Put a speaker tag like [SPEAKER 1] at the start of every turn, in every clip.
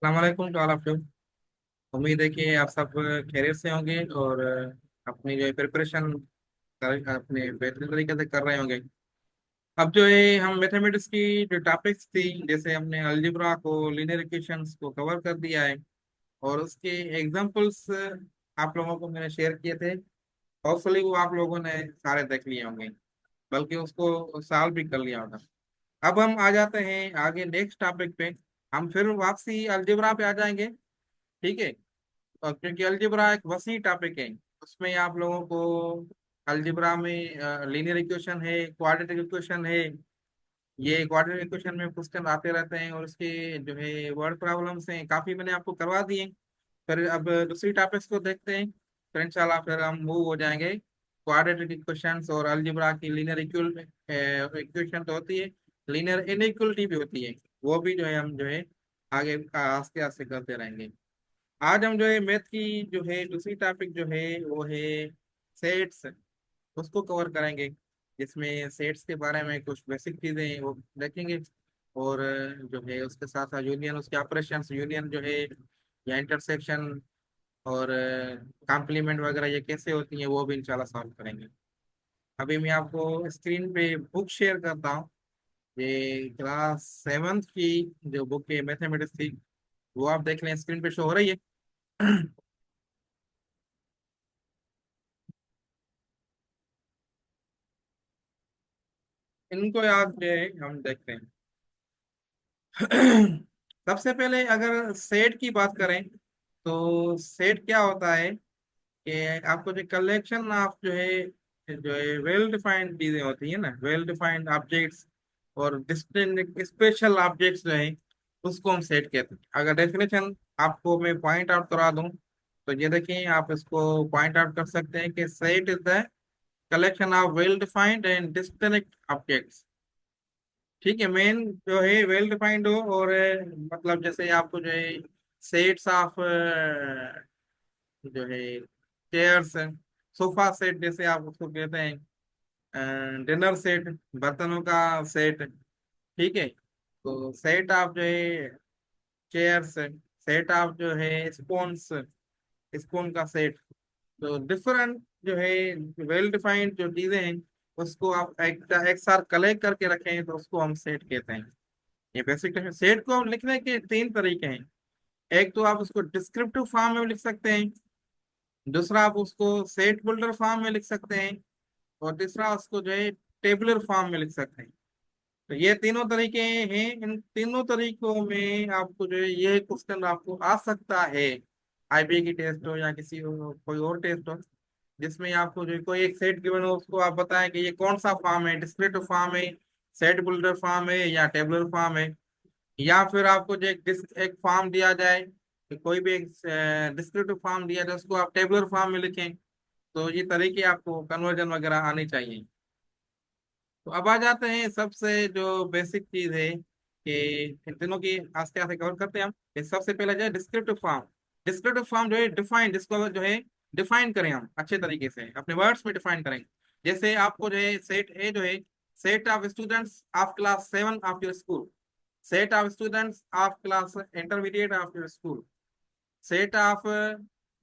[SPEAKER 1] अलैक्म to all of you. उम्मीद है कि आप सब खैरियत से होंगे और अपनी जो है प्रिपरेशन अपने बेहतरीन तरीके से कर रहे होंगे। अब जो है हम मैथमेटिक्स की जो टॉपिक्स थी, जैसे हमने अलजेब्रा को, लीनियर इक्वेशंस को कवर कर दिया है और उसके एग्जांपल्स आप लोगों को मैंने शेयर किए थे। होपफुली वो आप लोगों ने सारे देख लिए होंगे, बल्कि उसको सॉल्व भी कर लिया होगा। अब हम आ जाते हैं आगे नेक्स्ट टॉपिक पे। हम फिर वापसी अलजेब्रा पे आ जाएंगे। ठीक है। और क्योंकि अलजेब्रा एक वसी टॉपिक है, उसमें आप लोगों को अलजेब्रा में लीनियर इक्वेशन है, क्वाड्रेटिक इक्वेशन है। ये क्वाड्रेटिक इक्वेशन में क्वेश्चन आते रहते हैं और उसके जो है वर्ड प्रॉब्लम्स हैं, काफी मैंने आपको करवा दिए। फिर अब दूसरी टॉपिक्स को देखते हैं। फिर इंशाल्लाह फिर हम मूव हो जाएंगे क्वाड्रेटिक इक्वेशंस और अलजेब्रा की लीनियर इक्वेशन तो होती है, लीनियर इनइक्वलिटी भी होती है। वो भी जो है हम जो है आगे आस्ते आस्ते करते रहेंगे। आज हम जो है मैथ की जो है दूसरी टॉपिक जो है वो है सेट्स, उसको कवर करेंगे, जिसमें सेट्स के बारे में कुछ बेसिक चीजें हैं वो देखेंगे। और जो है उसके साथ साथ यूनियन, उसके ऑपरेशन, यूनियन जो है या इंटरसेक्शन और कॉम्प्लीमेंट वगैरह ये कैसे होती है वो भी इंशाल्लाह सॉल्व करेंगे। अभी मैं आपको स्क्रीन पे बुक शेयर करता हूँ। ये क्लास सेवन्थ की जो बुक है मैथमेटिक्स की, वो आप देख लें, स्क्रीन पे शो हो रही है। इनको याद जो है हम देखते हैं। सबसे पहले अगर सेट की बात करें तो सेट क्या होता है कि आपको जो कलेक्शन ऑफ जो है वेल डिफाइंड चीजें होती है ना, वेल डिफाइंड ऑब्जेक्ट्स और डिस्टिंक्ट स्पेशल ऑब्जेक्ट्स जो है, उसको हम सेट कहते हैं। अगर डेफिनेशन आपको मैं पॉइंट आउट करा दूं तो ये देखिए, आप इसको पॉइंट आउट कर सकते हैं कि set is the collection of well defined and distinct objects. ठीक है, मेन जो है वेल डिफाइंड हो और मतलब जैसे आपको जो है सेट्स ऑफ जो है चेयर्स, सोफा सेट जैसे आप उसको कहते हैं, डिनर सेट, बर्तनों का सेट। ठीक है। तो सेट ऑफ जो है चेयर्स, सेट ऑफ जो है स्पून्स, स्पून का सेट। तो डिफरेंट जो है वेल डिफाइंड जो चीजें हैं, उसको आप एक साथ कलेक्ट करके रखें तो उसको हम सेट कहते हैं। ये बेसिक सेट को लिखने के तीन तरीके हैं। एक तो आप उसको डिस्क्रिप्टिव फॉर्म में लिख सकते हैं, दूसरा आप उसको सेट बिल्डर फॉर्म में लिख सकते हैं, और तीसरा उसको जो है टेबुलर फॉर्म में लिख सकते हैं। तो ये तीनों तरीके हैं। इन तीनों तरीकों में आपको जो है ये क्वेश्चन आपको आ सकता है, आईबी की टेस्ट हो या किसी कोई और टेस्ट हो, जिसमें आपको जो है कोई एक सेट गिवन हो, उसको आप बताएं कि ये कौन सा फॉर्म है, डिस्क्रिप्टिव फॉर्म है, सेट बिल्डर फॉर्म है या टेबुलर फॉर्म है। या फिर आपको जो एक फॉर्म दिया जाए कि कोई भी एक डिस्क्रिप्टिव फॉर्म दिया जाए, उसको आप टेबुलर फॉर्म में लिखें। तो ये तरीके आपको कन्वर्जन वगैरह आनी चाहिए। तो अब आ जाते हैं सबसे जो बेसिक चीज है कि इन तीनों की आस्ते आस्ते कवर करते हैं हम। कि सबसे पहला जो है डिस्क्रिप्टिव फॉर्म। डिस्क्रिप्टिव फॉर्म जो है डिफाइन, जिसको जो है डिफाइन करें हम अच्छे तरीके से अपने वर्ड्स में डिफाइन करें। जैसे आपको जो है सेट ए जो है, set of students of class 7 of your school, set of students of class intermediate of your school, set of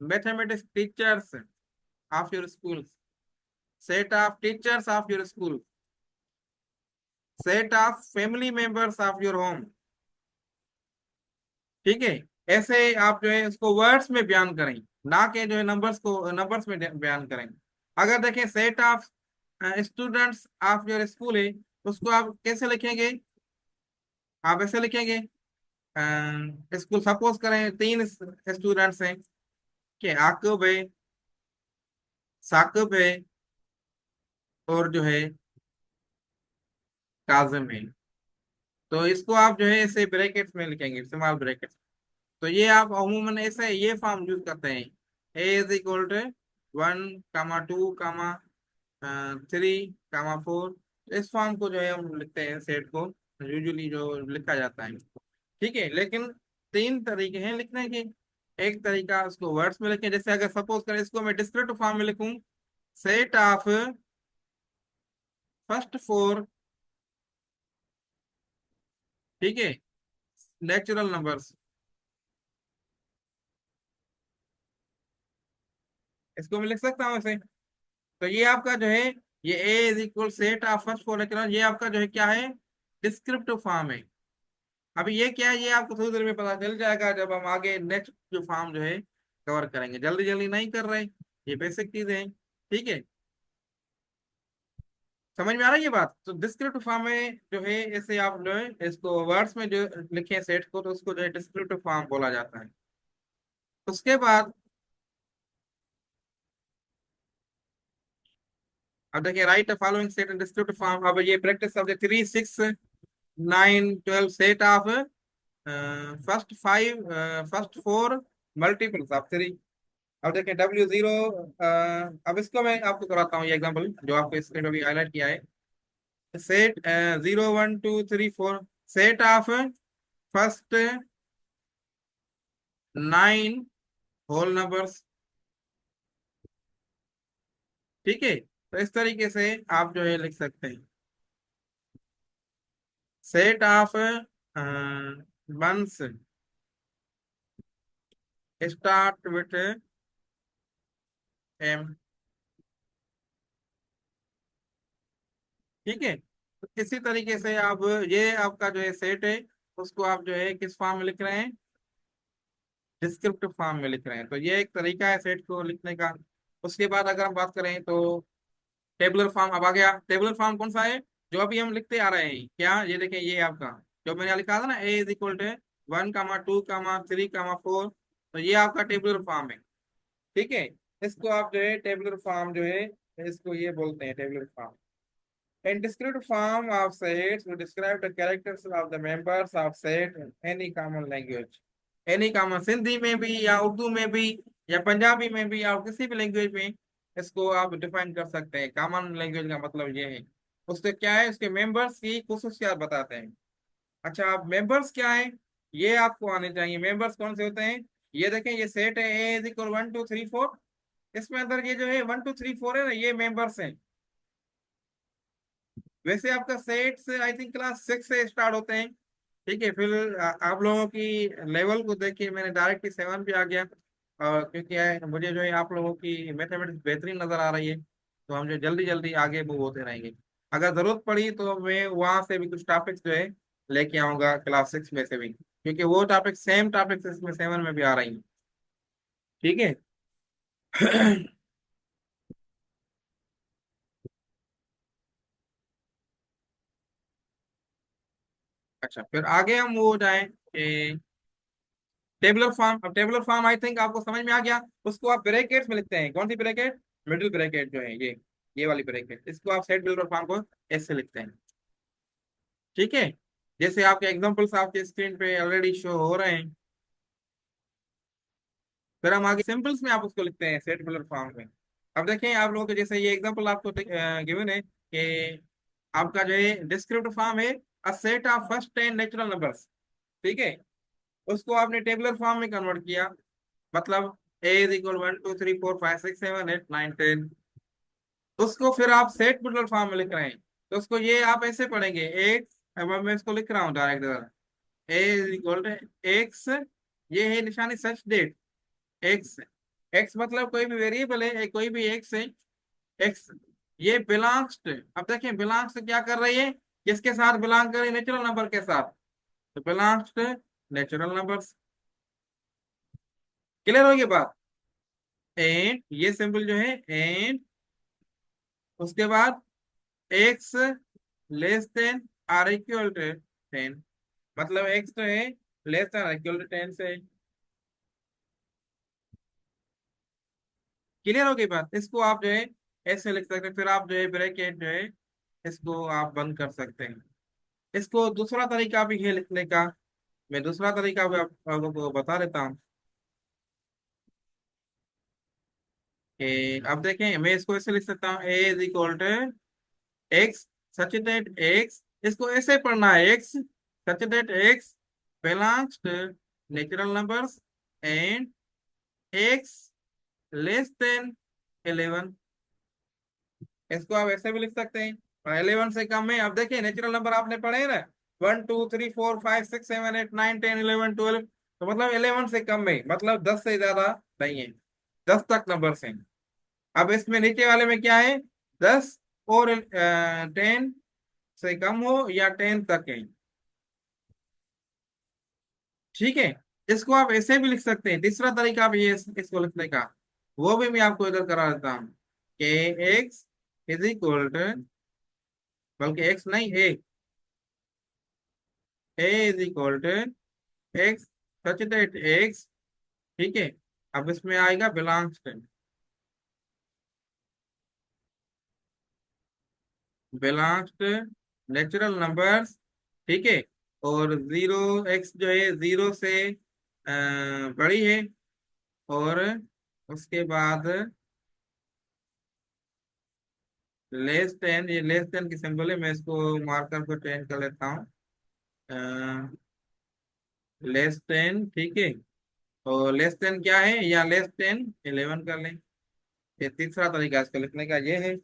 [SPEAKER 1] mathematics teachers of your school, set of teachers of your school, set of family members of your home। ठीक है। ऐसे आप जो है उसको words में बयान करें, ना कि जो है नंबर्स को नंबर्स में बयान करें। अगर देखें set of students of your school है, उसको आप कैसे लिखेंगे? आप ऐसे लिखेंगे, स्कूल सपोज करें तीन स्टूडेंट्स हैं कि आकिब है, साकिब है और जो है काजिम है। तो इसको आप जो है ऐसे ब्रैकेट्स में लिखेंगे, स्मॉल ब्रैकेट्स। तो ये आप अमूमन ऐसे ये फॉर्म यूज करते हैं, ए इज इक्वल टू 1, 2, 3, 4। इस फॉर्म को जो है हम लिखते हैं, सेट को यूजुअली जो लिखा जाता है। ठीक है, लेकिन तीन तरीके हैं लिखने के। एक तरीका उसको वर्ड्स में लिखें, जैसे अगर सपोज करें इसको मैं डिस्क्रिप्टिव फॉर्म में लिखूं, सेट ऑफ फर्स्ट फोर, ठीक है, नेचुरल नंबर्स। इसको मैं लिख सकता हूँ ऐसे। तो ये आपका जो है, ये A is equal set of first four natural, ये आपका जो है क्या है, डिस्क्रिप्टिव फॉर्म है। अभी ये क्या है, ये आपको थोड़ी देर में पता चल जाएगा जब हम आगे नेक्स्ट जो फॉर्म जो है कवर करेंगे, जल्दी जल्दी नहीं कर रहे, ये बेसिक चीजें हैं। ठीक है, समझ में आ रही है ये बात। तो डिस्क्रिप्टिव फॉर्म में जो है, ऐसे आप जो है इसको वर्ड्स में जो लिखे सेट को, तो उसको जो है डिस्क्रिप्टिव फॉर्म बोला जाता है। उसके बाद अब देखिए, right the following set in descriptive form. अब ये practice subject 3, 6, 9, 12 set of first four multiples of three. अब देखें W0, अब इसको मैं आपको कराता हूँ ये एग्जांपल जो आपको स्क्रीन पे भी हाईलाइट किया है। Set 0, 1, 2, 3, 4, set of first 9 whole numbers. ठीक है, तो इस तरीके से आप जो है लिख सकते हैं, set of once start with M. ठीक है, तो इसी तरीके से आप, ये आपका जो है सेट है, उसको आप जो है किस फॉर्म में लिख रहे हैं, डिस्क्रिप्टिव फॉर्म में लिख रहे हैं। तो ये एक तरीका है सेट को लिखने का। उसके बाद अगर हम बात करें तो टेबुलर फॉर्म अब आ गया। टेबुलर फॉर्म कौन सा है, जो अभी हम लिखते आ रहे हैं, क्या ये देखें, ये आपका जो मैंने लिखा था ना, ए इज इक्वल टू 1, 2, 3, 4, तो ये आपका टेबुलर फॉर्म है। ठीक है, इसको आप जो है टेबुलर फॉर्म जो है, इसको ये बोलते हैं tabular form. In descriptive form of sets, we describe the characters of the members of set in any common language. Any common, Sindhi में भी या उर्दू में भी या पंजाबी में भी या किसी भी लैंग्वेज में इसको आप डिफाइन कर सकते हैं। कॉमन लैंग्वेज का मतलब ये है, उसके क्या है, उसके मेंबर्स की खुसूसियात बताते हैं। अच्छा, अब मेंबर्स क्या है, ये आपको आने चाहिए। मेंबर्स कौन से होते हैं, ये देखें, ये सेट है ए इज इक्वल 1, 2, 3, 4, इसमें अंदर ये जो है 1, 2, 3, 4 है ना, ये मेंबर्स हैं। वैसे आपका सेट्स आई थिंक क्लास 6 से स्टार्ट होते हैं। ठीक है, फिर आप लोगों की लेवल को देख के मैंने डायरेक्टली 7 पे आ गया। और क्योंकि मुझे जो है आप लोगों की मैथमेटिक्स बेहतरीन नजर आ रही है, तो हम जो जल्दी जल्दी आगे मूव होते रहेंगे। अगर जरूरत पड़ी तो मैं वहां से भी कुछ टॉपिक्स जो है लेके आऊंगा क्लास 6 में से भी, क्योंकि वो टॉपिक सेम टॉपिक्स इसमें 7 में भी आ रही हैं। ठीक है। अच्छा, फिर आगे हम वो जाएं टेबुलर फॉर्म। अब टेबुलर फॉर्म आई थिंक आपको समझ में आ गया। उसको आप ब्रैकेट्स में लिखते हैं, कौन सी ब्रैकेट, मिडिल ब्रैकेट जो है ये वाली ब्रैकेट, इसको आप सेट टेबुलर फॉर्म को ऐसे लिखते हैं। ठीक है, जैसे आपके एग्जांपल्स आपके स्क्रीन पे ऑलरेडी शो हो रहे हैं। फिर हम आगे सिंपल्स में आप उसको लिखते हैं सेट टेबुलर फॉर्म में। अब देखें आप लोगों के, जैसे ये एग्जांपल आपको गिवन है कि आपका जो है डिस्क्रिप्टिव फॉर्म है, a set of first 10 natural numbers. ठीक है, उसको आपने टेबुलर फॉर्म में कन्वर्ट किया, मतलब ए इज इक्वल 1, 2, 3, 4, 5, 6, 7, 8, 9, 10। उसको फिर आप सेट बुलर फॉर्म में लिख रहे हैं, तो उसको ये आप ऐसे पढ़ेंगे एक्स। अब मैं इसको लिख रहा हूँ direct, A is equal to X, ये है निशानी सच डेट एक्स। एक्स मतलब कोई भी वेरिएबल है, कोई भी एक्स है, एक्स ये बिलोंग्स टू। अब देखें बिलोंग्स टू क्या कर रही है, किसके साथ बिलोंग कर रही है, नेचुरल नंबर के साथ, तो belongs to natural numbers. Clear होगी बात। एंड ये सिंबल जो है एंड, उसके बाद X less than or equal to 10, मतलब एक्स जो है less than or equal to 10 से। क्लियर हो गई बात। इसको आप जो है ऐसे लिख सकते हैं, फिर आप जो है ब्रैकेट जो है इसको आप बंद कर सकते हैं। इसको दूसरा तरीका भी है लिखने का, मैं दूसरा तरीका भी आप लोगों को बता देता हूँ कि अब देखें, मैं इसको ऐसे लिख सकता हूँ, A is equal to x such that x, इसको ऐसे पढ़ना है, x such that x belongs to natural numbers and x less than 11। इसको आप ऐसे भी लिख सकते हैं, 11 से कम है। अब देखिए नेचुरल नंबर आपने पढ़े हैं ना, 1, 2, 3, 4, 5, 6, 7, 8, 9, 10, 11, 12, तो मतलब 11 से कम है, मतलब 10 से ज्यादा नहीं है, 10 तक नंबर हैं। अब इसमें नीचे वाले में क्या है, 10 और 10 से कम हो या 10 तक है। ठीक है, इसको आप ऐसे भी लिख सकते हैं, तीसरा तरीका भी है इसको लिखने का, वो भी मैं आपको इधर करा देता हूँ। के एक्स इज इक्वल टू, बल्कि एक्स नहीं, A is equal to x such that x, ठीक है। अब इसमें आएगा belongs to, belongs to natural numbers, ठीक है। और जीरो, एक्स जो है जीरो से बड़ी है, और उसके बाद लेस टेन, ये लेस टेन की सिंबल है, मैं इसको मार्कर को चेंज कर लेता हूँ, लेस टेन, ठीक है। और लेस टेन क्या है, या लेस टेन 11 कर लें। ये तीसरा तरीका इसको लिखने का ये है।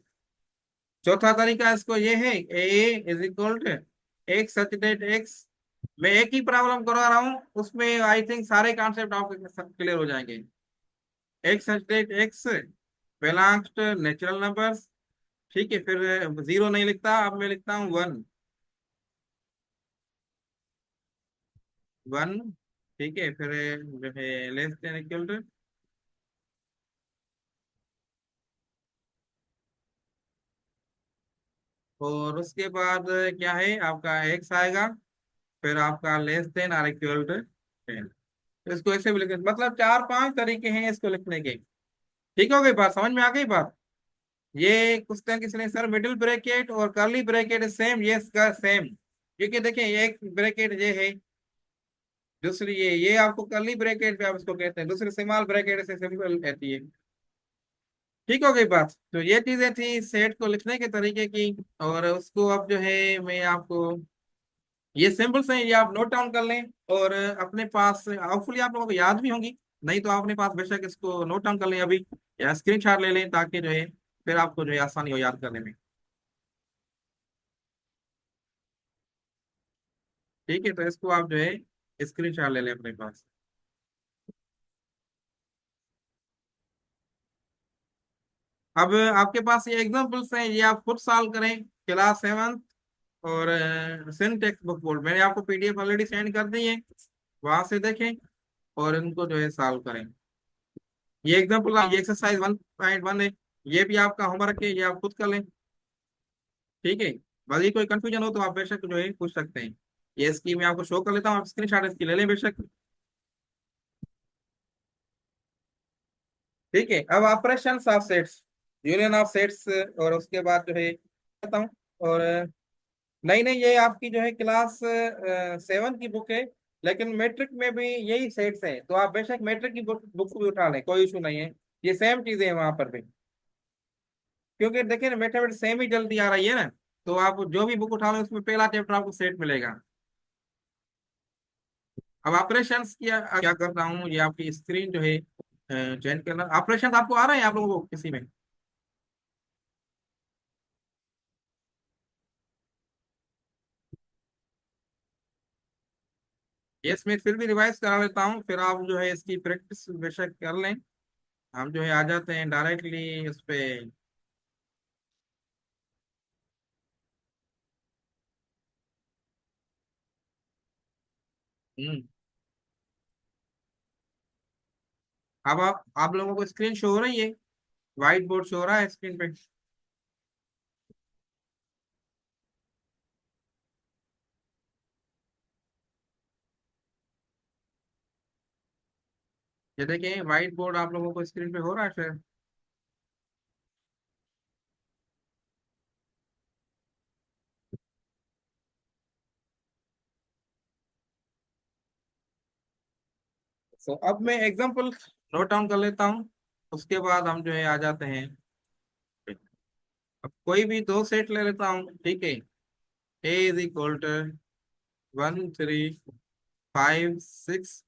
[SPEAKER 1] चौथा तरीका इसको ये है, A is equal to x such that X. मैं एक ही प्रॉब्लम करवा रहा हूँ, उसमें आई थिंक सारे कॉन्सेप्ट आपके क्लियर हो जाएंगे। X such that x belongs to natural numbers, ठीक है। फिर जीरो नहीं लिखता, अब मैं लिखता हूँ वन, वन, ठीक है। फिर जो है लेस देन इक्वल टू, और उसके बाद क्या है आपका एक्स आएगा, फिर आपका लेस देन और इक्वल टू 10। इसको ऐसे भी लिख, मतलब चार पांच तरीके हैं इसको लिखने के। ठीक हो गई बात, समझ में आ गई बात। ये क्वेश्चन किसी ने सर मिडिल ब्रैकेट और कर्ली ब्रैकेट सेम, यस का सेम, क्योंकि देखिए एक ब्रैकेट ये है, दूसरी ये आपको कर्ली ब्रैकेट भी आप इसको कहते हैं, दूसरी स्मॉल ब्रैकेट से सिंपल रहती है। ठीक हो गई बात। तो ये चीजें थी सेट को लिखने के तरीके की। और उसको अब जो है मैं आपको, ये सिंपल से ये आप नोट डाउन कर लें, और अपने पास होपफुली आप लोगों को याद भी होंगी, नहीं तो अपने पास बेशक इसको नोट डाउन कर लें अभी, या स्क्रीनशॉट ले लें, ताकि जो है फिर आपको जो है आसानी हो याद करने में। ठीक है, तो इसको आप जो है स्क्रीनशॉट ले लें अपने पास। अब आपके पास ये एग्जांपल्स हैं, ये आप खुद सॉल्व करें, क्लास 7 और सिंह टेक्स्ट बुक बोर्ड, मैंने आपको पीडीएफ ऑलरेडी सेंड कर दी है, वहां से देखें और इनको जो है सॉल्व करें। ये एग्जांपल, ये एक्सरसाइज 1.1 है, ये भी आपका होमवर्क है, ये आप खुद कर लें। ठीक है, बाकी कोई कंफ्यूजन हो तो आप बेशक जो है पूछ सकते हैं। ये इसकी मैं आपको शो कर लेता हूँ, आप स्क्रीन शॉट इसकी ले लें बेशक। ठीक है, अब operation of sets, union of sets, और उसके बाद जो है बताता हूँ। और नहीं नहीं, ये आपकी जो है क्लास 7 की बुक है, लेकिन मैट्रिक में भी यही सेट्स हैं, तो आप बेशक मैट्रिक की बुक बुक भी उठा लें, कोई इशू नहीं है। ये सेम चीजें हैं वहां पर भी, क्योंकि देखिए ना मैथमेटिक्स सेम ही जल्दी आ रही है ना, तो आप जो भी बुक उठा लें उसमें पहला चैप्टर आपको सेट मिलेगा। अब ऑपरेशंस की क्या कर रहा हूँ, ये आपकी स्क्रीन जो है चेंज करना, ऑपरेशन आपको आ रहे हैं आप लोगों को किसी में। यस, मैं फिर भी रिवाइज करा लेता हूँ, फिर आप जो है इसकी प्रैक्टिस बेशक कर लें। हम जो है आ जाते हैं डायरेक्टली उस पे। हम्म, अब आप लोगों को स्क्रीन शो हो रही है, व्हाइट बोर्ड शो हो रहा है स्क्रीन पे। ये देखिए व्हाइट बोर्ड आप लोगों को स्क्रीन पे हो रहा है फिर। तो अब मैं एग्जांपल नोट डाउन कर लेता हूँ, उसके बाद हम जो है आ जाते हैं। अब कोई भी दो सेट ले लेता हूँ, ठीक है। A is equal to 1 3 5 6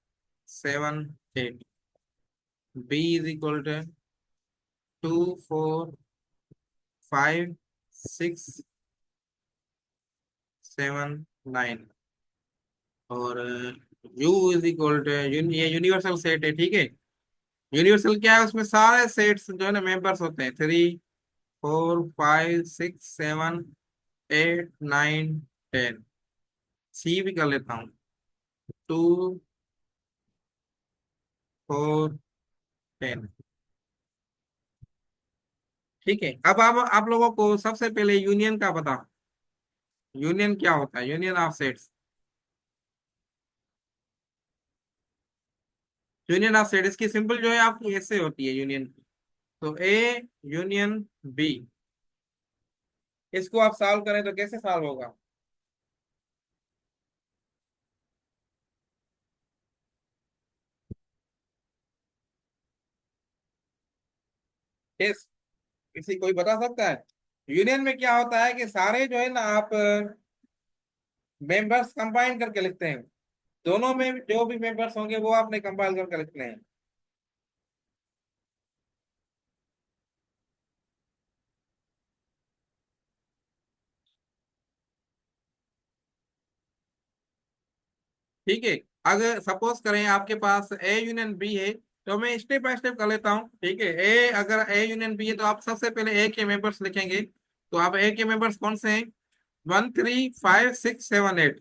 [SPEAKER 1] 7 8, B is equal to 2 4 5 6 7 9, और यू इज इक्वल टू, ये यूनिवर्सल सेट है, ठीक है। यूनिवर्सल क्या है, उसमें सारे सेट्स जो है ना मेंबर्स होते हैं, 3 4 5 6 7 8 9 10। सी भी कर लेता हूँ, 2 4 10। ठीक है, अब आप लोगों को सबसे पहले यूनियन का बताओ। यूनियन क्या होता है, union of sets. Union of set इसकी सिंपल जो है आपकी ऐसे होती है यूनियन की। तो ए यूनियन बी, इसको आप सॉल्व करें तो कैसे सॉल्व होगा। इस किसी कोई बता सकता है। यूनियन में क्या होता है कि सारे जो है ना आप मेंबर्स कंबाइन करके लिखते हैं। दोनों में जो भी मेंबर्स होंगे वो आपने कंपाइल करके लिखने हैं। ठीक है, अगर सपोज करें आपके पास ए यूनियन बी है, तो मैं स्टेप बाय स्टेप कर लेता हूँ। ठीक है, ए अगर ए यूनियन बी है तो आप सबसे पहले ए के मेंबर्स लिखेंगे। तो आप ए के मेंबर्स कौन से हैं, 1 3 5 6 7 8।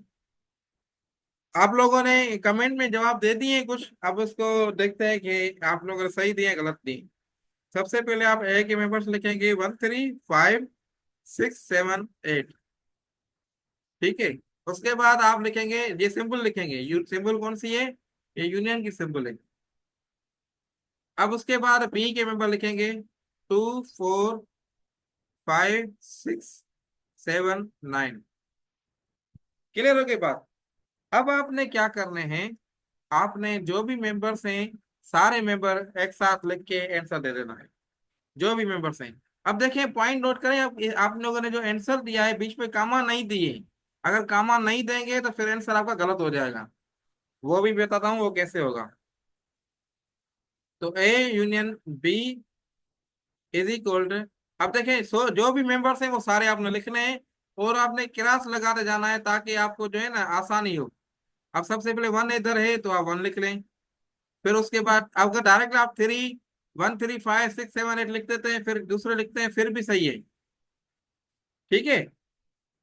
[SPEAKER 1] आप लोगों ने कमेंट में जवाब दे दिए कुछ, अब उसको देखते हैं कि आप लोगों ने सही दिए गलत दिए। सबसे पहले आप ए के मेंबर्स लिखेंगे 1 3 5 6 7 8। ठीक है, उसके बाद आप लिखेंगे, ये सिंबल लिखेंगे, सिंबल कौन सी है, ये यूनियन की सिंबल है। अब उसके बाद बी के मेंबर लिखेंगे 2 4 5 6 7 9। क्लियर हो गई बात। अब आपने क्या करने हैं, आपने जो भी मेंबर्स हैं सारे मेंबर एक साथ लिख के आंसर दे देना है, जो भी मेंबर्स हैं। अब देखिए पॉइंट नोट करें, आप लोगों ने जो आंसर दिया है बीच में कामा नहीं दिए। अगर कामा नहीं देंगे तो फिर आंसर आपका गलत हो जाएगा। वो भी बताता हूँ वो कैसे होगा। तो A union B is equal to, अब देखें सो जो भी मेंबर्स हैं वो सारे आपने लिखने हैं, और आपने क्रॉस लगाते जाना है ताकि आपको जो है ना आसानी हो। अब सबसे पहले वन इधर है तो आप वन लिख लें। फिर उसके बाद अगर डायरेक्ट आप 3 1 3 5 6 7 8 लिख देते हैं फिर दूसरे लिखते हैं फिर भी सही है। ठीक है,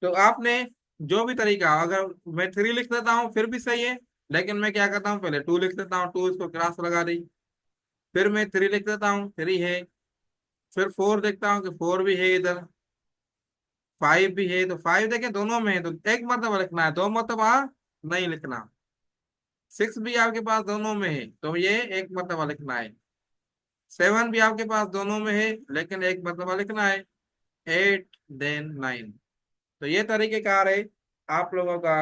[SPEAKER 1] तो आपने जो भी तरीका, अगर मैं 3 लिख देता हूँ फिर भी सही है, लेकिन मैं क्या करता हूँ पहले 2 लिख देता हूँ, 2 इसको क्रॉस लगा दी। फिर मैं 3 लिख देता हूँ, 3 है। फिर 4 देखता हूँ कि 4 भी है इधर, 5 भी है, तो 5 देखें दोनों में है तो एक मरतबा लिखना है, दो मरतबा नहीं लिखना। 6 भी आपके पास दोनों में है तो ये एक मरतबा लिखना है। 7 भी आपके पास दोनों में है लेकिन एक मरतबा लिखना है। 8 देन 9। तो ये तरीकेकार है आप लोगों का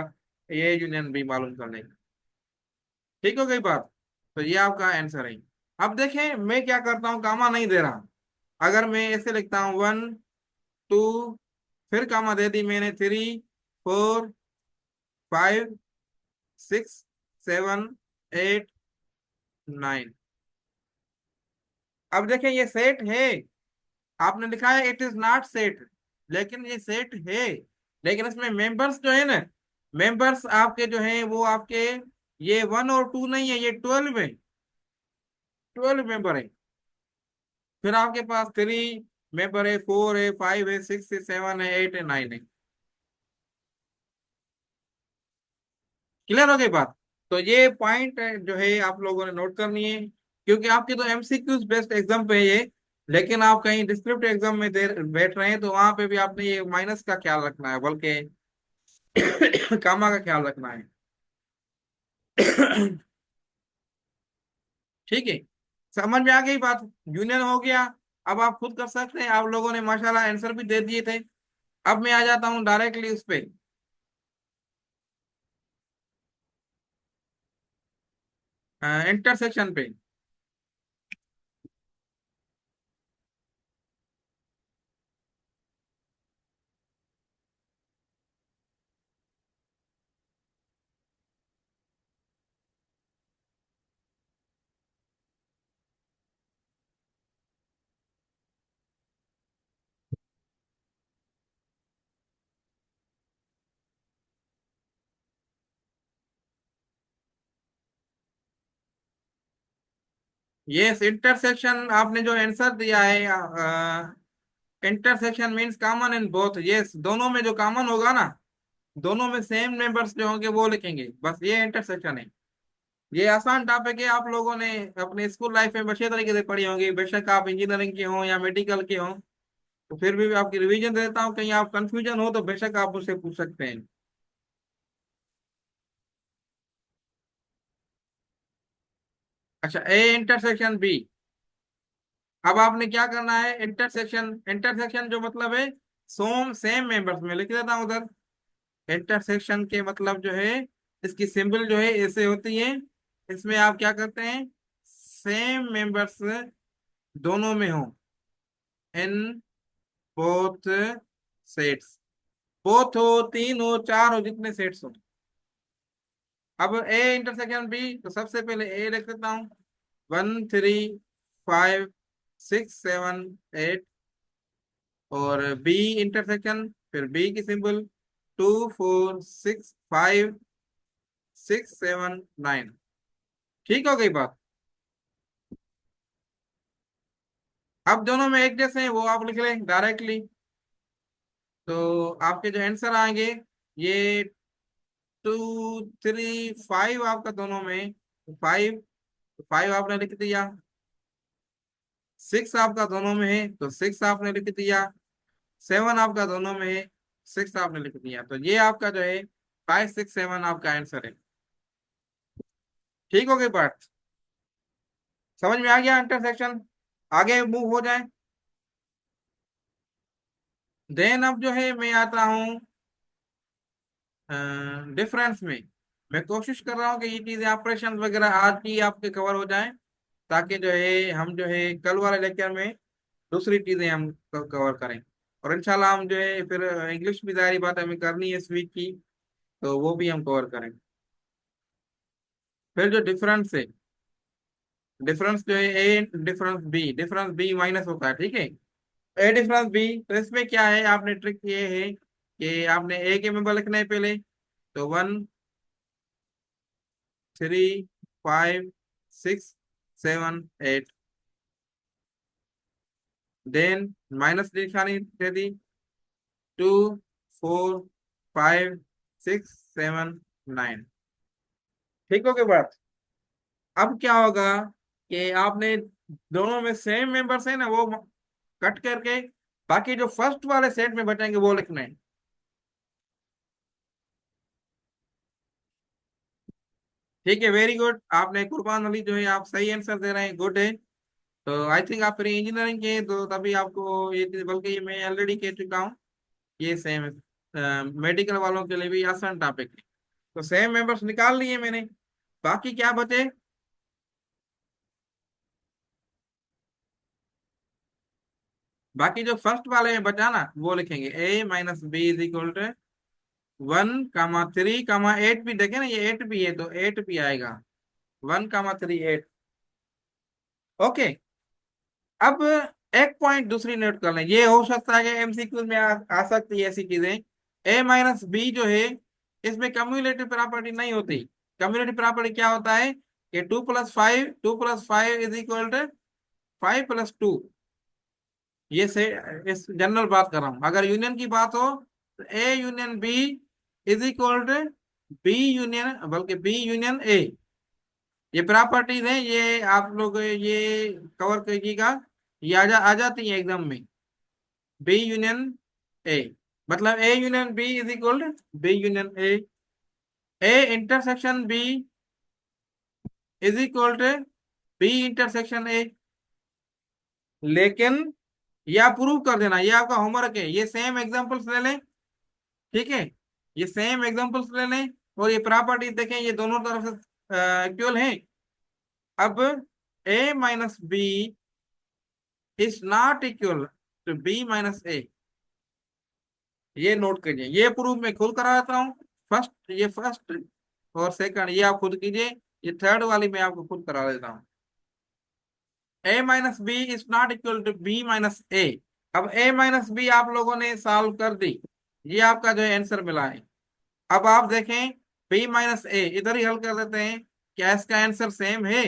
[SPEAKER 1] ये यूनियन भी मालूम करने का। ठीक हो गई बात। तो ये आपका आंसर है। अब देखें मैं क्या करता हूँ, कामा नहीं दे रहा। अगर मैं ऐसे लिखता हूँ 1 2, फिर कामा दे दी मैंने, 3 4 5 6 7 8 9। अब देखें ये सेट है, आपने लिखा है इट इज नॉट सेट, लेकिन ये सेट है। लेकिन इसमें मेंबर्स जो है ना, मेंबर्स आपके जो है वो आपके ये 1 और 2 नहीं है, ये 12 है। 12 मेंबर है। फिर आपके पास 3 मेंबर है, 4 है, 5 है, 6 है, 7 है, 8 है, 9 है। क्लियर हो गई बात। तो ये पॉइंट जो है आप लोगों ने नोट करनी है, क्योंकि आपके तो एमसीक्यूज बेस्ड एग्जाम पे है ये। लेकिन आप कहीं डिस्क्रिप्टिव एग्जाम में दे बैठ रहे हैं तो वहां पे भी आपने ये माइनस का ख्याल रखना है, बल्कि कामा का ख्याल रखना है। ठीक है, समझ में आ गई बात। यूनियन हो गया। अब आप खुद कर सकते हैं, आप लोगों ने माशाल्लाह आंसर भी दे दिए थे। अब मैं आ जाता हूँ डायरेक्टली उस पे, इंटरसेक्शन पे। ये इंटरसेक्शन आपने जो आंसर दिया है, intersection means common in both, ये दोनों में जो कॉमन होगा ना, दोनों में सेम नंबर्स जो होंगे वो लिखेंगे, बस ये इंटरसेक्शन है। ये आसान टॉपिक है, आप लोगों ने अपने स्कूल लाइफ में अच्छे तरीके से पढ़ी होंगी, बेशक आप इंजीनियरिंग के हों या मेडिकल के हों। तो फिर भी आपकी रिवीजन देता हूँ, कहीं आप कंफ्यूजन हो तो बेशक आप मुझसे पूछ सकते हैं। अच्छा, ए इंटरसेक्शन बी। अब आपने क्या करना है, इंटरसेक्शन, इंटरसेक्शन जो मतलब है सोम सेम मेंबर्स में लिख देता हूँ उधर। इंटरसेक्शन के मतलब जो है, इसकी सिंबल जो है ऐसे होती है। इसमें आप क्या करते हैं, सेम मेंबर्स दोनों में हो, इन बोथ सेट्स, बोथ हो, तीन हो, चार हो, जितने सेट्स हो। अब ए इंटरसेक्शन बी, तो सबसे पहले ए लिख देता हूँ, 1 3 5 6 7 8। और बी इंटरसेक्शन, फिर बी की सिंबल, 2 4 6 5 6 7 9। ठीक हो गई बात। अब दोनों में एक जैसे हैं वो आप लिख लें डायरेक्टली। तो आपके जो आंसर आएंगे, ये 2 3 5 आपका दोनों में, 5, 5 आपने लिख दिया। 6 आपका दोनों में है तो 6 आपने लिख दिया। 7 आपका दोनों में है, 6 आपने लिख दिया। तो ये आपका जो है 5 6 7 आपका आंसर है। ठीक हो गई बात, समझ में आ गया इंटरसेक्शन। आगे मूव हो जाए। देन अब जो है मैं आता हूँ डिफरेंस में। मैं कोशिश कर रहा हूँ कि ये चीजें ऑपरेशन वगैरह आज ही आपके कवर हो जाएं, ताकि जो है हम जो है कल वाले लेक्चर में दूसरी चीजें हम कवर करें। और इंशाल्लाह हम जो है फिर इंग्लिश भी जारी बात हमें करनी है इस वीक की, तो वो भी हम कवर करें। फिर जो डिफरेंस है, डिफरेंस जो है ए डिफरेंस बी माइनस होता है, ठीक है। ए डिफरेंस बी, तो इसमें क्या है, आपने ट्रिक ये है कि आपने ए के मेंबर लिखना है पहले। तो 1 3 5 6 7 8, देन माइनस निशानी दे दी, 2 4 5 6 7 9। ठीक हो गई बात। अब क्या होगा कि आपने दोनों में सेम मेंबर्स है ना, वो कट करके बाकी जो फर्स्ट वाले सेट में बचेंगे वो लिखना है। ठीक है, वेरी गुड, आपने कुर्बान अली जो है आप सही आंसर दे रहे हैं, गुड है। तो आई थिंक आप प्री इंजीनियरिंग के, तो तभी आपको ये बल्कि ये मैं ऑलरेडी कह चुका हूँ, ये सेम है। मेडिकल वालों के लिए भी आसान टॉपिक है। तो सेम मेंबर्स निकाल लिए मैंने, बाकी क्या बचे, बाकी जो फर्स्ट वाले में बचा ना वो लिखेंगे, A minus B is equal to 1 3 8 भी देखे ना, ये 8 भी है तो 8 भी आएगा, 1 3 8। ओके। अब एक पॉइंट दूसरी नोट कर लें, ये हो सकता है कि एमसीक्यू में आ सकती है ऐसी चीजें। ए माइनस बी जो है, इसमें कम्युलेटिव प्रॉपर्टी नहीं होती। कम्युलेटिव प्रॉपर्टी क्या होता है कि 2 + 5 इज इक्वल टू 5 + 2। ये से इस जनरल बात कर रहा हूं, अगर यूनियन की बात हो तो A union B is equal to B union, बल्कि बी यूनियन ए। ये प्रॉपर्टीज हैं, ये आप लोग ये कवर कीजिएगा, ये आ जाती है एग्जाम में। बी यूनियन ए, मतलब A union B is equal to B union A. A intersection B is equal to B intersection A. लेकिन यह प्रूव कर देना, ये आपका होमवर्क है, ये सेम एग्जांपल्स ले लें, ठीक है। ये सेम एग्जांपल्स ले लें और ये प्रॉपर्टी देखें, ये दोनों तरफ से इक्वल है। अब A minus B is not equal to B minus A, ये नोट करिए, ये प्रूफ मैं खुद करा देता हूँ। फर्स्ट, ये फर्स्ट और सेकंड ये आप खुद कीजिए, ये थर्ड वाली मैं आपको खुद करा देता हूँ। A minus B is not equal to B minus A. अब ए माइनस बी आप लोगों ने सॉल्व कर दी, ये आपका जो है आंसर मिला है। अब आप देखें, बी माइनस ए इधर ही हल कर देते हैं, क्या इसका आंसर सेम है।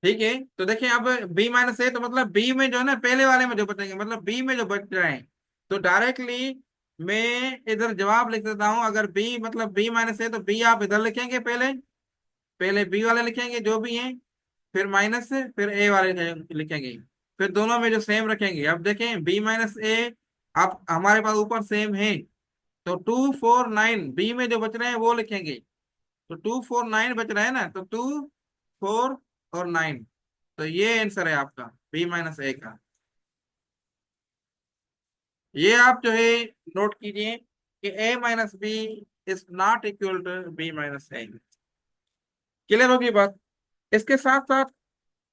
[SPEAKER 1] ठीक है, तो देखिए अब बी माइनस ए, तो मतलब बी में जो है ना, पहले वाले में जो बचेंगे, मतलब बी में जो बच रहे हैं, तो डायरेक्टली मैं इधर जवाब लिख देता हूँ। अगर बी मतलब बी माइनस ए, तो बी आप इधर लिखेंगे, पहले पहले बी वाले लिखेंगे जो भी हैं, फिर माइनस से फिर ए वाले लिखेंगे, फिर दोनों में जो सेम रखेंगे। अब देखें बी माइनस ए, आप हमारे पास ऊपर सेम है, तो 2 4 9 बी में जो बच रहे हैं वो लिखेंगे। तो 2 4 9 बच रहे हैं ना, तो 2 4 और 9, तो ये आंसर है आपका बी माइनस ए का। ये आप जो है नोट कीजिए कि A minus B is not equal to B minus A. Clear होगी बात? इसके साथ साथ,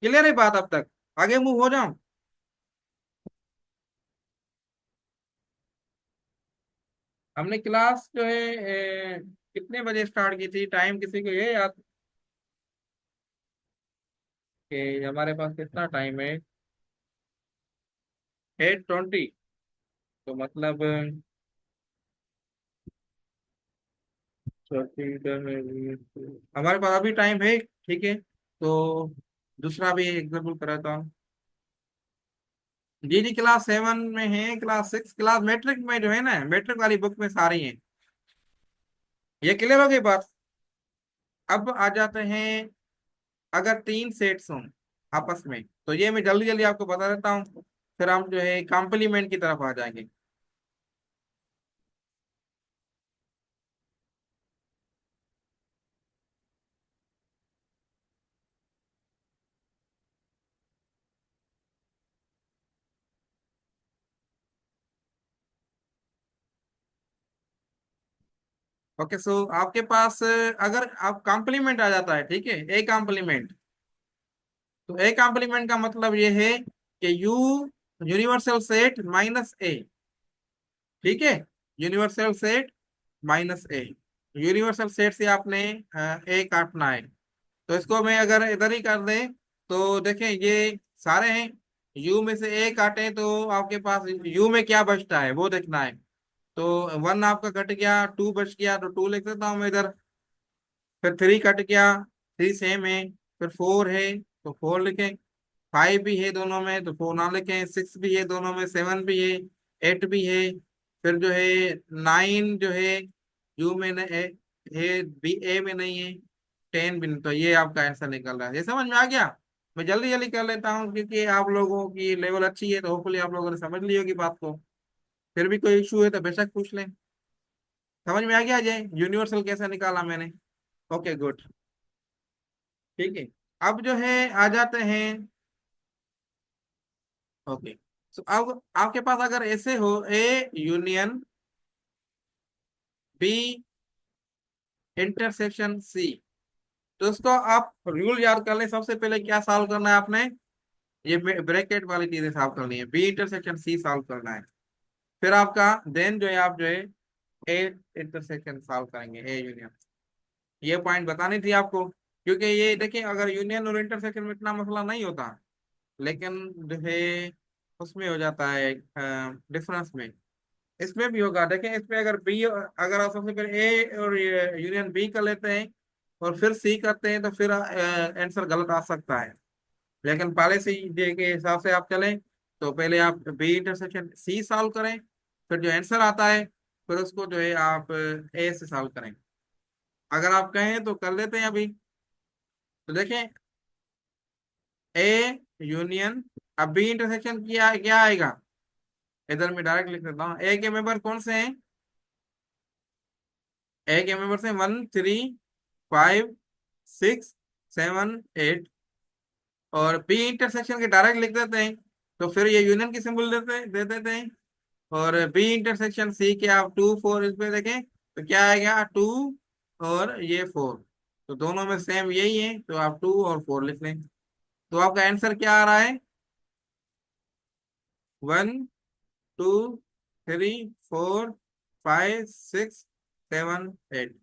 [SPEAKER 1] क्लियर है बात अब तक? आगे मूव हो जाऊं? हमने क्लास जो है कितने बजे स्टार्ट की थी? टाइम किसी को ये याद कि हमारे पास कितना टाइम है? 8:20। तो मतलब 30 हमारे पास अभी टाइम है, ठीक है। तो दूसरा भी एग्जाम्पल कराता हूँ। जी जी, क्लास 7 में है, क्लास 6, क्लास मैट्रिक में जो है ना, मैट्रिक वाली बुक में सारी है। ये क्लियर हो गई बात? अब आ जाते हैं, अगर तीन सेट्स हों आपस में, तो ये मैं जल्दी जल्दी आपको बता देता हूँ, फिर हम जो है कॉम्प्लीमेंट की तरफ आ जाएंगे। ओके, सो आपके पास अगर आप कॉम्प्लीमेंट आ जाता है, ठीक है, ए कॉम्प्लीमेंट, तो ए कॉम्प्लीमेंट का मतलब ये है कि यू यूनिवर्सल सेट माइनस ए। ठीक है, यूनिवर्सल सेट माइनस ए, यूनिवर्सल सेट से आपने ए काटना है। तो इसको मैं अगर इधर ही कर दे, तो देखें ये सारे हैं, यू में से ए काटे तो आपके पास यू में क्या बचता है वो देखना है। तो 1 आपका कट गया, 2 बच गया, तो 2 लिख देता हूँ मैं इधर। फिर 3 कट गया, 3 सेम है। फिर 4 है, तो 4 लिखें। 5 भी है दोनों में, तो 4 ना लिखें। 6 भी है दोनों में, 7 भी है, 8 भी है। फिर जो है 9 जो है यू में है, बी ए में नहीं है। 10 भी नहीं, तो ये आपका आंसर निकल रहा है। ये समझ में आ गया? मैं जल्दी जल्दी कर लेता हूँ क्योंकि आप लोगों की लेवल अच्छी है, तो होपफुली आप लोगों ने समझ ली होगी बात को। फिर भी कोई इशू है तो बेशक पूछ लें। समझ में आ गया जय, यूनिवर्सल कैसे निकाला मैंने? Okay good. ठीक है, अब जो है आ जाते हैं। ओके, तो अब आपके पास अगर ऐसे हो, A union B intersection C, तो उसको आप रूल याद कर लें। सबसे पहले क्या सॉल्व करना है आपने? ये ब्रैकेट वाली चीजें सॉल्व करनी है, बी इंटरसेक्शन सी सॉल्व करना है। फिर आपका देन जो है आप जो है ए इंटरसेक्शन सॉल्व करेंगे, ए यूनियन। ये पॉइंट बतानी थी आपको, क्योंकि ये देखिए अगर यूनियन और इंटरसेक्शन में इतना मसला नहीं होता, लेकिन जो है उसमें हो जाता है डिफरेंस में। इसमें भी होगा, देखें इसमें अगर बी, अगर आप सबसे पहले ए और यूनियन बी कर लेते हैं और फिर सी करते हैं, तो फिर आंसर गलत आ सकता है। लेकिन पहले से ही जे के हिसाब से आप चलें, तो पहले आप बी इंटरसेक्शन सी सॉल्व करें, फिर जो आंसर आता है फिर उसको जो है आप ए से सॉल्व करें। अगर आप कहें तो कर लेते हैं अभी। तो देखें ए यूनियन, अब बी इंटरसेक्शन क्या क्या आएगा? इधर मैं डायरेक्ट लिख देता हूँ। ए के मेंबर कौन से हैं? ए के मेंबर्स हैं 1 3 5 6 7 8। और बी इंटरसेक्शन के डायरेक्ट लिख देते हैं, तो फिर ये यूनियन की सिंबल दे देते हैं। और बी इंटरसेक्शन सी के आप 2 4 इस पे देखें, तो क्या आएगा? 2 और ये 4, तो दोनों में सेम यही है, तो आप 2 और 4 लिख लें। तो आपका आंसर क्या आ रहा है? 1 2 3 4 5 6 7 8।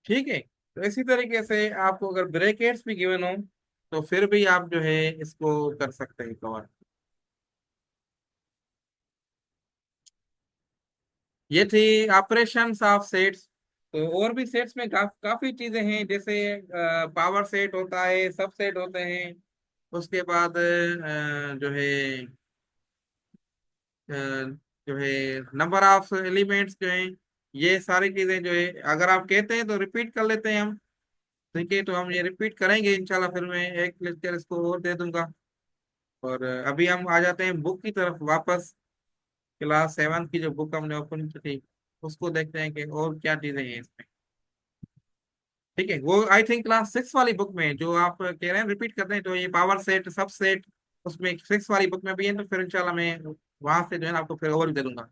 [SPEAKER 1] ठीक है, तो इसी तरीके से आपको अगर ब्रैकेट्स भी गिवन हो, तो फिर भी आप जो है इसको कर सकते हैं कवर। ये थी ऑपरेशंस ऑफ सेट्स। तो और भी सेट्स में काफी चीजें हैं, जैसे पावर सेट होता है, सब सेट होते हैं। उसके बाद जो है अ, जो है नंबर ऑफ एलिमेंट्स जो है, ये सारी चीजें जो है अगर आप कहते हैं तो रिपीट कर लेते हैं हम। ठीक है, तो हम ये रिपीट करेंगे इंशाल्लाह, फिर मैं एक लेक्चर इसको और दे दूंगा। और अभी हम आ जाते हैं बुक की तरफ वापस। क्लास 7 की जो बुक हमने ओपन की थी, उसको देखते हैं कि और क्या चीजें हैं इसमें। ठीक है, वो आई थिंक क्लास 6 वाली बुक में जो आप कह रहे हैं रिपीट करते हैं, तो ये पावर सेट सब सेट उसमें 6 वाली बुक में भी है। तो फिर इंशाल्लाह मैं वहां से जो है ना आपको फिर ओवर दे दूंगा,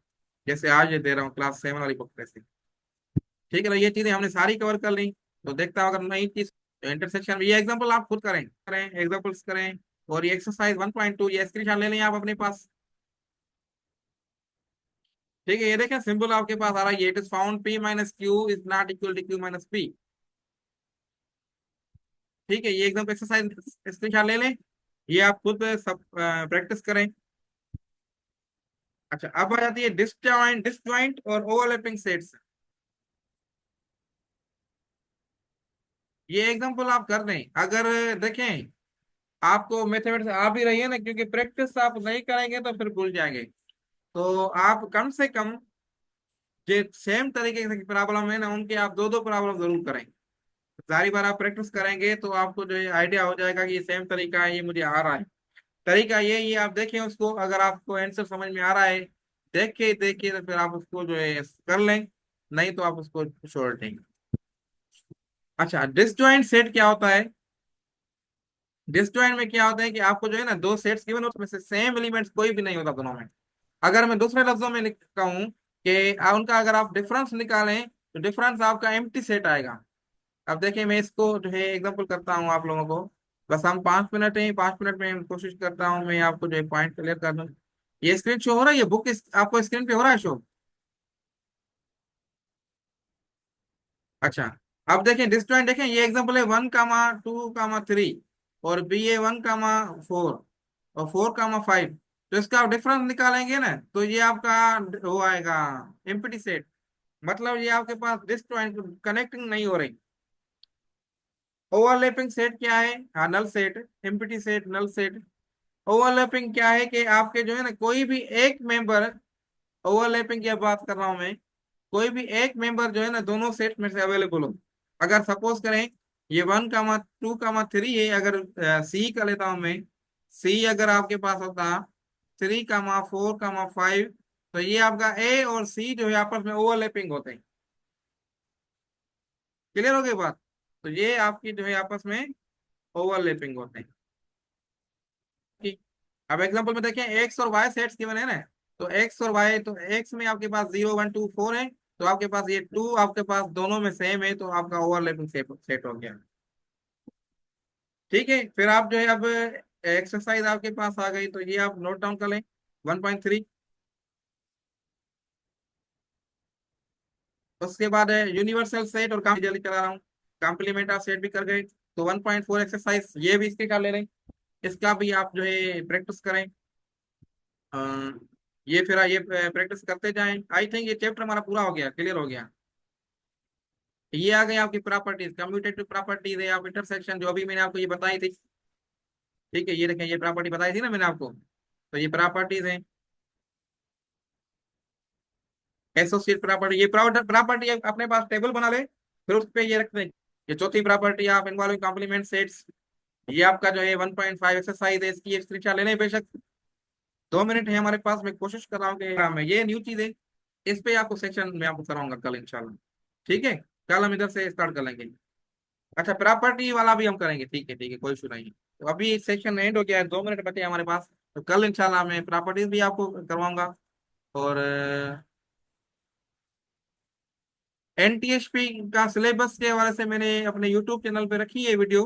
[SPEAKER 1] जैसे आज ये दे रहा हूँ क्लास 7 वाली बुक में से। ठीक है ना, ये चीजें हमने सारी कवर कर ली। तो देखता हूँ अगर नई चीज इंटरसेक्शन, ये एग्जाम्पल आप खुद करें करें एग्जाम्पल्स करें। और ये एक्सरसाइज 1.2 ये स्क्रीनशॉट ले लें आप अपने पास। ठीक है, ये देखें सिंबल आपके पास आ रहा है, it is found p minus Q is not equal to q minus p। ठीक है, ये एकदम एक्सरसाइज स्क्रीनशॉट ले लें। ये आप खुद सब प्रैक्टिस करें। अच्छा, अब आ जाती है डिसजॉइंट और ओवरलैपिंग सेट्स। ये एग्जांपल आप कर दें अगर देखें आपको मैथमेटिक्स आ भी रही है ना, क्योंकि प्रैक्टिस आप नहीं करेंगे तो फिर भूल जाएंगे। तो आप कम से कम जो सेम तरीके की प्रॉब्लम है ना, उनके आप दो दो प्रॉब्लम जरूर करें। सारी बार आप प्रैक्टिस करेंगे तो आपको जो है आइडिया हो जाएगा कि ये सेम तरीका है, ये मुझे आ रहा है। तरीका ये आप देखें उसको, अगर आपको आंसर समझ में आ रहा है देख के तो फिर आप उसको जो है कर लें, नहीं तो आप उसको छोड़ देंगे। अच्छा, डिसजॉइंट सेट क्या होता है? डिसजॉइंट में क्या होता है कि आपको जो है ना दो सेट्स गिवन हो, उसमें से सेम एलिमेंट्स कोई भी नहीं होता दोनों में। अगर मैं दूसरे लफ्जों में लिखता हूँ कि उनका अगर आप डिफरेंस निकालें तो डिफरेंस आपका एम्प्टी सेट आएगा। अब देखिए मैं इसको जो है एग्जांपल करता हूँ आप लोगों को। बस हम 5 मिनट हैं, 5 मिनट में हम कोशिश करता हूँ मैं आपको जो है पॉइंट क्लियर कर दूँ। ये स्क्रीन शो हो रहा है, ये बुक आपको स्क्रीन पे हो रहा है शो? अच्छा, अब देखें डिस्जॉइंट, देखें ये एग्जांपल है 1, 2, 3 और बी ए 1, 4 और 4, 5। तो इसका आप डिफरेंस निकालेंगे ना, तो ये आपका वो आएगा एम्प्टी सेट। मतलब ये आपके पास डिस्जॉइंट कनेक्टिंग नहीं हो रही। ओवरलैपिंग सेट क्या है? हाँ, null set. Empty set, null set. Overlapping क्या है कि आपके जो है ना कोई भी एक मेंबर, ओवरलैपिंग की बात कर रहा हूं मैं, कोई भी एक मेंबर जो है ना दोनों सेट में से अवेलेबल हो। अगर सपोज करें ये 1, 2, 3 है, अगर सी का लेता हूं मैं, सी अगर आपके पास होता 3, 4, 5, तो ये आपका ए और सी जो है आपस में ओवरलैपिंग होते हैं। क्लियर हो गई बात? तो ये आपकी जो है आपस में ओवरलैपिंग होते हैं। ठीक। अब एग्जांपल में देखें एक्स और वाई सेट्स गिवन है ना, तो एक्स और वाई, तो एक्स में आपके पास 0, 1, 2, 4 है, तो आपके पास ये 2 आपके पास दोनों में सेम है, तो आपका ओवरलैपिंग सेट सेट हो गया। ठीक है, फिर आप जो है अब एक्सरसाइज आपके पास आ गई, तो ये आप नोट डाउन कर लें 1.3। उसके बाद है यूनिवर्सल सेट और जल्दी चला रहा हूँ, कॉम्प्लीमेंट ऑफ सेट भी कर गए। तो 1.4 एक्सरसाइज ये भी इसके कर ले रहे, इसका भी आप जो है प्रैक्टिस करें। अ, ये फिर ये प्रैक्टिस करते जाएं। आई थिंक ये चैप्टर हमारा पूरा हो गया, क्लियर हो गया। ये आ गई आपकी प्रॉपर्टीज, कम्यूटेटिव प्रॉपर्टीज है, आप इंटरसेक्शन जो अभी मैंने आपको ये बताई थी। ठीक है, ये देखें ये प्रॉपर्टी बताई थी ना मैंने आपको, तो ये प्रॉपर्टीज है। एसोसिएट प्रॉपर्टी, ये प्रॉपर्टी अपने पास टेबल बना ले, फिर उस पे ये रखते हैं। ये चौथी प्रॉपर्टी आप इन्वॉल्विंग कॉम्प्लीमेंट सेट्स, ये आपका जो है 1.5 एक्सरसाइज है, इसकी एक स्क्रीनशॉट लेने बेशक। 2 मिनट है हमारे पास, मैं कोशिश कर रहा हूँ कि हाँ, मैं ये न्यू चीज है, इस पे आपको सेक्शन में आपको कराऊंगा कल इंशाल्लाह। ठीक है, कल हम इधर से स्टार्ट कर लेंगे। अच्छा, प्रॉपर्टी वाला भी हम करेंगे, ठीक है ठीक है, कोई इशू नहीं है। तो अभी सेक्शन एंड हो गया है, 2 मिनट बचे हैं हमारे पास, तो कल इंशाल्लाह मैं प्रॉपर्टीज भी आपको करवाऊंगा। और एनटीएसपी का सिलेबस के हवाले से मैंने अपने यूट्यूब चैनल पे रखी है वीडियो,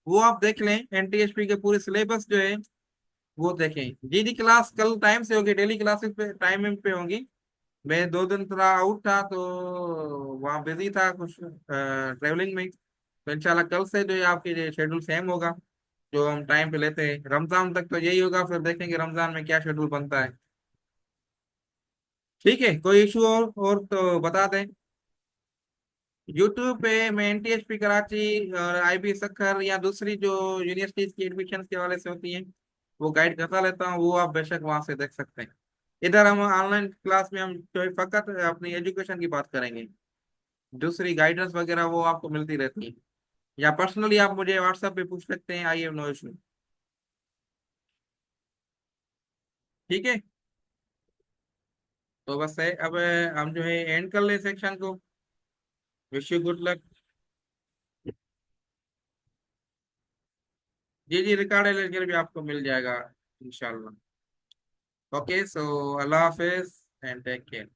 [SPEAKER 1] वो आप देख लें। एनटीएसपी के पूरे सिलेबस जो है वो देखें। जी जी, क्लास कल टाइम से होगी, डेली क्लासेस पे टाइम पे होंगी। मैं 2 दिन थोड़ा आउट था, तो वहाँ बिजी था कुछ ट्रेवलिंग में। तो इंशाल्लाह कल से जो है आपकी शेड्यूल सेम होगा, जो हम टाइम पे लेते हैं। रमजान तक तो यही होगा, फिर देखेंगे रमजान में क्या शेड्यूल बनता है। ठीक है, कोई इशू और तो बता दें। यूट्यूब पे मैं एनटीएचपी कराची और आईबी सक्खर या दूसरी जो यूनिवर्सिटीज की एडमिशन के हवाले से होती हैं वो गाइड करता रहता हूँ, वो आप बेशक वहां से देख सकते हैं। इधर हम ऑनलाइन क्लास में हम जो है फकत अपनी एजुकेशन की बात करेंगे, दूसरी गाइडेंस वगैरह वो आपको मिलती रहती है। या पर्सनली आप मुझे व्हाट्सएप पे पूछ सकते हैं, आई हैव नो इशू। ठीक है, तो बस है अब हम जो है एंड कर ले सेक्शन को। Wish you good luck. जी जी, रिकॉर्ड लेकर भी आपको मिल जाएगा इंशाल्लाह। ओके, सो अल्लाह हाफिज एंड टेक केयर।